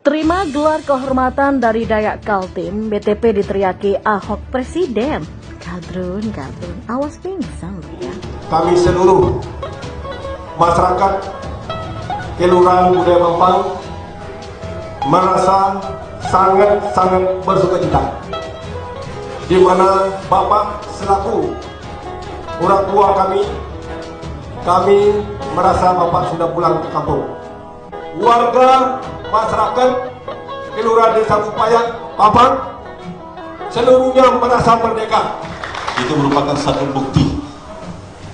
Terima gelar kehormatan dari Dayak Kaltim, BTP diteriaki Ahok Presiden. Kadrun, awas pingsan ya. Kami seluruh masyarakat Kelurahan Budaya Mampang merasa sangat bersukacita, di mana Bapak selaku orang tua kami merasa Bapak sudah pulang ke kampung. Warga masyarakat Kelurahan Desa Upaya Mampang seluruhnya merasa merdeka. Itu merupakan satu bukti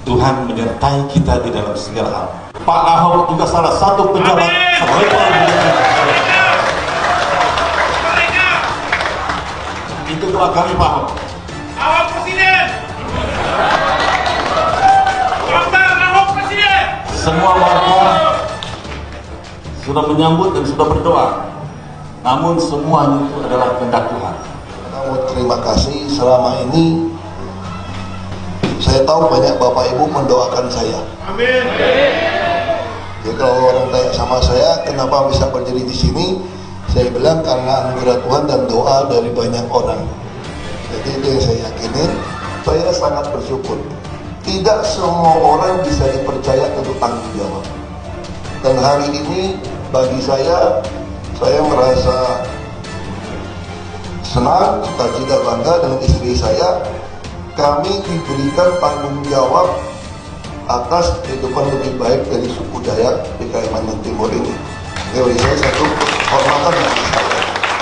Tuhan menyertai kita di dalam segala hal. Pak Ahok juga salah satu pejabat rekor. Itu doa kami, Pak Ahok. Ahok Presiden. Ahok Presiden. Semua warga sudah menyambut dan sudah berdoa. Namun semuanya itu adalah kehendak Tuhan. Terima kasih. Selama ini saya tahu banyak Bapak Ibu mendoakan saya. Amin. Jadi kalau orang tanya sama saya kenapa bisa berdiri di sini, saya bilang karena anugerah Tuhan dan doa dari banyak orang. Jadi itu yang saya yakinin. Saya sangat bersyukur. Tidak semua orang bisa dipercaya untuk tanggung jawab. Dan hari ini bagi saya merasa senang, cita-cita bangga dengan istri saya. Kami diberikan tanggung jawab atas kehidupan lebih baik dari suku Dayak di Kalimantan Timur ini. Ini bagi saya satu kehormatan bagi saya.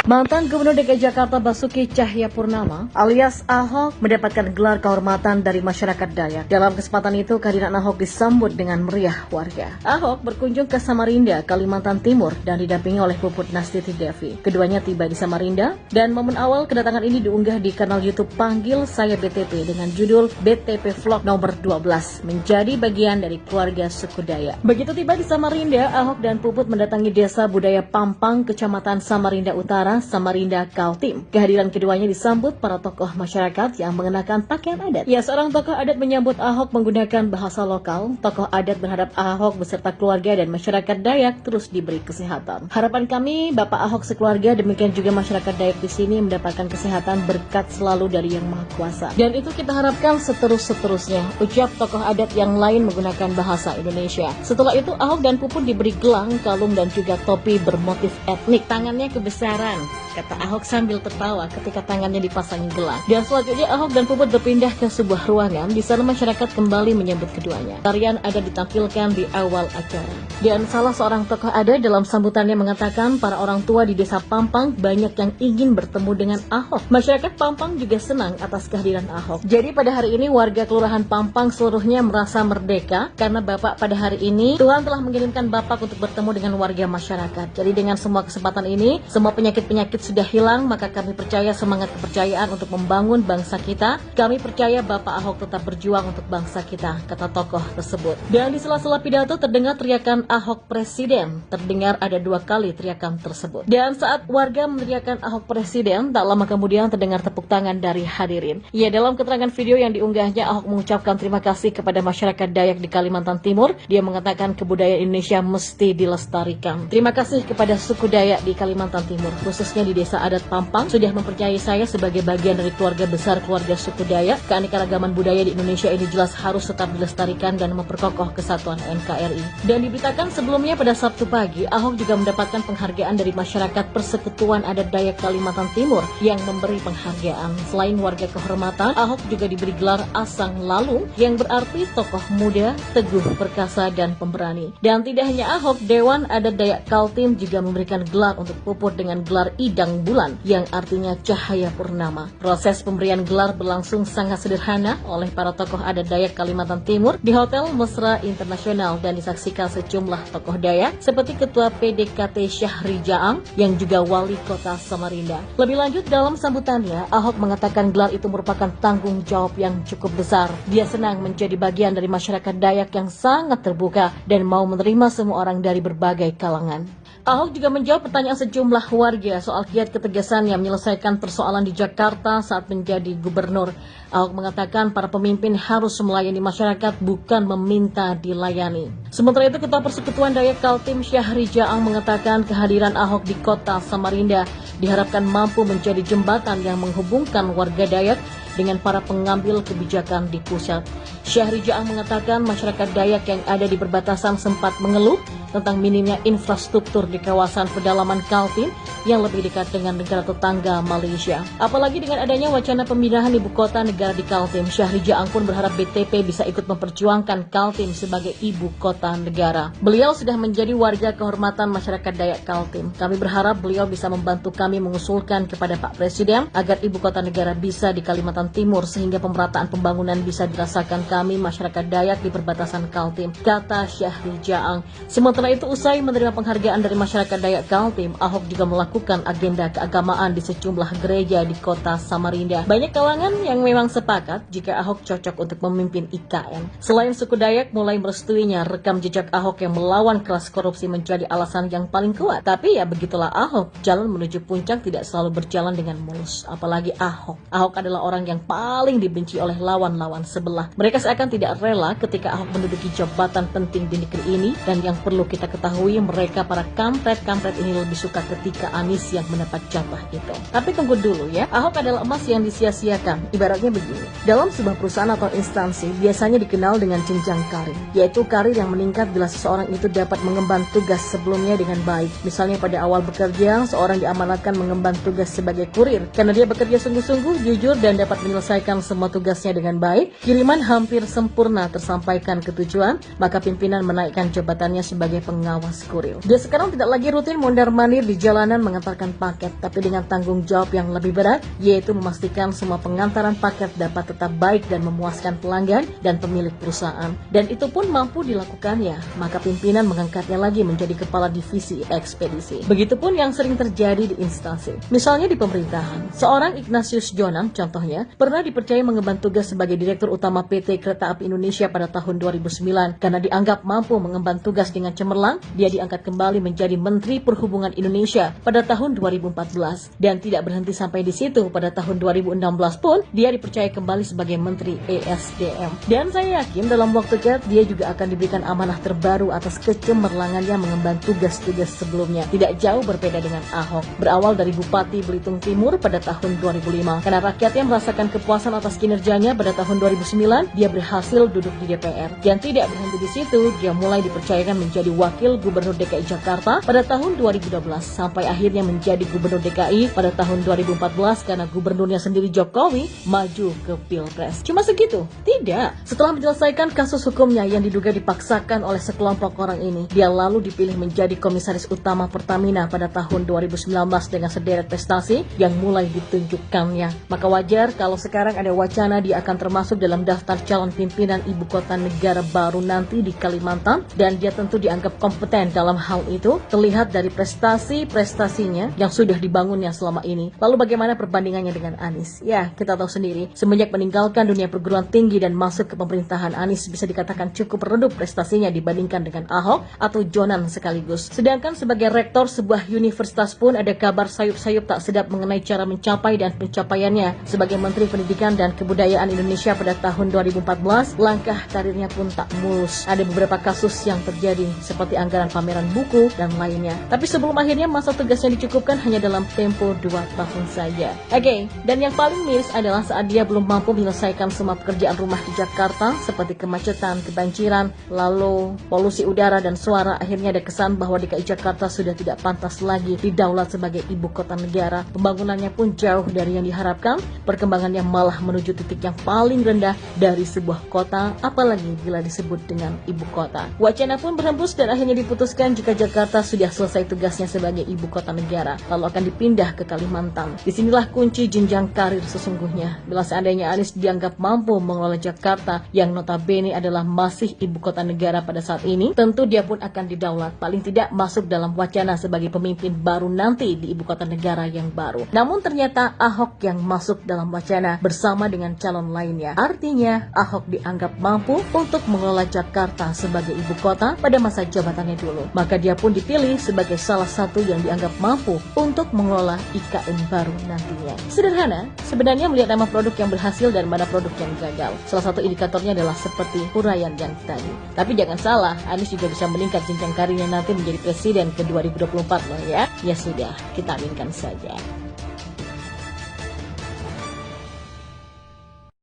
Mantan Gubernur DKI Jakarta Basuki Cahayapurnama alias Ahok mendapatkan gelar kehormatan dari masyarakat Dayak. Dalam kesempatan itu, kehadiran Ahok disambut dengan meriah warga. Ahok berkunjung ke Samarinda, Kalimantan Timur dan didampingi oleh Puput Nastiti Devi. Keduanya tiba di Samarinda dan momen awal kedatangan ini diunggah di kanal YouTube Panggil Saya BTP dengan judul BTP Vlog nomor 12, menjadi bagian dari keluarga suku Dayak. Begitu tiba di Samarinda, Ahok dan Puput mendatangi Desa Budaya Pampang, Kecamatan Samarinda Utara, Samarinda, Kaltim. Kehadiran keduanya disambut para tokoh masyarakat yang mengenakan pakaian adat. Ya, seorang tokoh adat menyambut Ahok menggunakan bahasa lokal. Tokoh adat berharap Ahok beserta keluarga dan masyarakat Dayak terus diberi kesehatan. Harapan kami, Bapak Ahok sekeluarga, demikian juga masyarakat Dayak di sini mendapatkan kesehatan berkat selalu dari Yang Maha Kuasa. Dan itu kita harapkan seterusnya. Ucap tokoh adat yang lain menggunakan bahasa Indonesia. Setelah itu Ahok dan Puput diberi gelang, kalung dan juga topi bermotif etnik. Tangannya kebesaran, kata Ahok sambil tertawa ketika tangannya dipasangi gelang. Dan selanjutnya Ahok dan Puput berpindah ke sebuah ruangan. Di sana masyarakat kembali menyambut keduanya. Tarian adat ditampilkan di awal acara. Dan salah seorang tokoh adat dalam sambutannya mengatakan para orang tua di Desa Pampang banyak yang ingin bertemu dengan Ahok. Masyarakat Pampang juga senang atas kehadiran Ahok. Jadi pada hari ini warga Kelurahan Pampang seluruhnya merasa merdeka karena Bapak pada hari ini Tuhan telah mengirimkan Bapak untuk bertemu dengan warga masyarakat. Jadi dengan semua kesempatan ini, semua penyakit sudah hilang, maka kami percaya semangat kepercayaan untuk membangun bangsa kita. Kami percaya Bapak Ahok tetap berjuang untuk bangsa kita, kata tokoh tersebut. Dan di sela-sela pidato terdengar teriakan Ahok Presiden. Terdengar ada 2 kali teriakan tersebut. Dan saat warga meneriakan Ahok Presiden, tak lama kemudian terdengar tepuk tangan dari hadirin. Ya, dalam keterangan video yang diunggahnya, Ahok mengucapkan terima kasih kepada masyarakat Dayak di Kalimantan Timur. Dia mengatakan kebudayaan Indonesia mesti dilestarikan. Terima kasih kepada suku Dayak di Kalimantan Timur, khususnya di Desa Adat Pampang, sudah mempercayai saya sebagai bagian dari keluarga besar keluarga suku Dayak. Keanekaragaman budaya di Indonesia ini jelas harus tetap dilestarikan dan memperkokoh kesatuan NKRI. Dan diberitakan sebelumnya pada Sabtu pagi, Ahok juga mendapatkan penghargaan dari masyarakat Persekutuan Adat Dayak Kalimantan Timur yang memberi penghargaan. Selain warga kehormatan, Ahok juga diberi gelar Asang Lalu yang berarti tokoh muda, teguh, perkasa, dan pemberani. Dan tidak hanya Ahok, Dewan Adat Dayak Kaltim juga memberikan gelar untuk Puput dengan gelar Idang Bulan yang artinya cahaya purnama. Proses pemberian gelar berlangsung sangat sederhana oleh para tokoh adat Dayak Kalimantan Timur di Hotel Mesra Internasional dan disaksikan sejumlah tokoh Dayak seperti Ketua PDKT Syahri Jaang yang juga Wali Kota Samarinda. Lebih lanjut dalam sambutannya, Ahok mengatakan gelar itu merupakan tanggung jawab yang cukup besar. Dia senang menjadi bagian dari masyarakat Dayak yang sangat terbuka dan mau menerima semua orang dari berbagai kalangan. Ahok juga menjawab pertanyaan sejumlah warga soal kiat ketegasannya menyelesaikan persoalan di Jakarta saat menjadi gubernur. Ahok mengatakan para pemimpin harus melayani masyarakat, bukan meminta dilayani. Sementara itu, Ketua Persekutuan Dayak Kaltim Syahri Jaang mengatakan kehadiran Ahok di kota Samarinda diharapkan mampu menjadi jembatan yang menghubungkan warga Dayak dengan para pengambil kebijakan di pusat. Syahri Jaang mengatakan masyarakat Dayak yang ada di perbatasan sempat mengeluh tentang minimnya infrastruktur di kawasan pedalaman Kaltim yang lebih dekat dengan negara tetangga Malaysia. Apalagi dengan adanya wacana pemindahan ibu kota negara di Kaltim, Syahri Jaang pun berharap BTP bisa ikut memperjuangkan Kaltim sebagai ibu kota negara. Beliau sudah menjadi warga kehormatan masyarakat Dayak Kaltim. Kami berharap beliau bisa membantu kami mengusulkan kepada Pak Presiden agar ibu kota negara bisa di Kalimantan Timur sehingga pemerataan pembangunan bisa dirasakan kami masyarakat Dayak di perbatasan Kaltim, kata Syahri Jaang. Sementara itu, usai menerima penghargaan dari masyarakat Dayak Kaltim, Ahok juga melakukan agenda keagamaan di sejumlah gereja di kota Samarinda. Banyak kalangan yang memang sepakat jika Ahok cocok untuk memimpin IKN. Selain suku Dayak mulai merestuinya, rekam jejak Ahok yang melawan keras korupsi menjadi alasan yang paling kuat. Tapi ya begitulah Ahok, jalan menuju puncak tidak selalu berjalan dengan mulus. Apalagi Ahok. Ahok adalah orang yang paling dibenci oleh lawan-lawan sebelah. Mereka seakan tidak rela ketika Ahok menduduki jabatan penting di negeri ini, dan yang perlu kita ketahui, mereka para kampret-kampret ini lebih suka ketika Anies yang mendapat jatah itu. Tapi tunggu dulu ya, Ahok adalah emas yang disia-siakan. Ibaratnya begini, dalam sebuah perusahaan atau instansi biasanya dikenal dengan jenjang karir, yaitu karir yang meningkat bila seseorang itu dapat mengemban tugas sebelumnya dengan baik. Misalnya pada awal bekerja, seorang diamanatkan mengemban tugas sebagai kurir. Karena dia bekerja sungguh-sungguh, jujur, dan dapat menyelesaikan semua tugasnya dengan baik, kiriman hampir sempurna tersampaikan ke tujuan, maka pimpinan menaikkan jabatannya sebagai pengawas kurir. Dia sekarang tidak lagi rutin mondar-mandir di jalanan mengantarkan paket, tapi dengan tanggung jawab yang lebih berat, yaitu memastikan semua pengantaran paket dapat tetap baik dan memuaskan pelanggan dan pemilik perusahaan. Dan itu pun mampu dilakukannya, maka pimpinan mengangkatnya lagi menjadi kepala divisi ekspedisi. Begitupun yang sering terjadi di instansi. Misalnya di pemerintahan, seorang Ignatius Jonan contohnya pernah dipercaya mengemban tugas sebagai Direktur Utama PT Kereta Api Indonesia pada tahun 2009. Karena dianggap mampu mengemban tugas dengan cemerlang, dia diangkat kembali menjadi Menteri Perhubungan Indonesia pada tahun 2014. Dan tidak berhenti sampai di situ, pada tahun 2016 pun dia dipercaya kembali sebagai Menteri ESDM. Dan saya yakin dalam waktu dekat dia juga akan diberikan amanah terbaru atas kecemerlangannya mengemban tugas-tugas sebelumnya. Tidak jauh berbeda dengan Ahok. Berawal dari Bupati Belitung Timur pada tahun 2005. Karena rakyatnya merasakan kepuasan atas kinerjanya pada tahun 2009, dia berhasil duduk di DPR. Dan tidak berhenti di situ, dia mulai dipercayakan menjadi Wakil Gubernur DKI Jakarta pada tahun 2012 sampai akhirnya menjadi Gubernur DKI pada tahun 2014 karena gubernurnya sendiri Jokowi maju ke Pilpres. Cuma segitu? Tidak. Setelah menyelesaikan kasus hukumnya yang diduga dipaksakan oleh sekelompok orang ini, dia lalu dipilih menjadi Komisaris Utama Pertamina pada tahun 2019 dengan sederet prestasi yang mulai ditunjukkannya. Maka wajar kalau sekarang ada wacana dia akan termasuk dalam daftar calon pimpinan ibu kota negara baru nanti di Kalimantan, dan dia tentu dianggap kompeten dalam hal itu, terlihat dari prestasi-prestasinya yang sudah dibangunnya selama ini. Lalu bagaimana perbandingannya dengan Anies? Ya, kita tahu sendiri, semenjak meninggalkan dunia perguruan tinggi dan masuk ke pemerintahan, Anies bisa dikatakan cukup redup prestasinya dibandingkan dengan Ahok atau Jonan sekaligus. Sedangkan sebagai rektor sebuah universitas pun ada kabar sayup-sayup tak sedap mengenai cara mencapai dan pencapaiannya. Sebagai Menteri Pendidikan dan Kebudayaan Indonesia pada tahun 2014, langkah karirnya pun tak mulus. Ada beberapa kasus yang terjadi seperti anggaran pameran buku dan lainnya. Tapi sebelum akhirnya masa tugasnya dicukupkan hanya dalam tempo 2 tahun saja. Oke, dan yang paling miris adalah saat dia belum mampu menyelesaikan semua pekerjaan rumah di Jakarta seperti kemacetan, kebanjiran, lalu polusi udara dan suara, akhirnya ada kesan bahwa DKI Jakarta sudah tidak pantas lagi didaulat sebagai ibu kota negara. Pembangunannya pun jauh dari yang diharapkan, perkembangannya malah menuju titik yang paling rendah dari sebuah kota, apalagi bila disebut dengan ibu kota. Wacana pun berhembus dan akhirnya diputuskan jika Jakarta sudah selesai tugasnya sebagai ibu kota Negara, lalu akan dipindah ke Kalimantan. Disinilah kunci jenjang karir sesungguhnya. Bila seandainya Anies dianggap mampu mengelola Jakarta yang notabene adalah masih ibu kota negara pada saat ini, tentu dia pun akan didaulat, paling tidak masuk dalam wacana sebagai pemimpin baru nanti di ibu kota negara yang baru. Namun ternyata Ahok yang masuk dalam wacana bersama dengan calon lainnya. Artinya Ahok dianggap mampu untuk mengelola Jakarta sebagai ibu kota pada masa jabatannya dulu. Maka dia pun dipilih sebagai salah satu yang dianggap mampu untuk mengelola IKN baru nantinya. Sederhana, sebenarnya melihat nama produk yang berhasil dan mana produk yang gagal. Salah satu indikatornya adalah seperti uraian yang tadi. Tapi jangan salah, Anies juga bisa meningkat jenjang karirnya nanti menjadi presiden ke 2024 loh ya. Ya sudah, kita aminkan saja.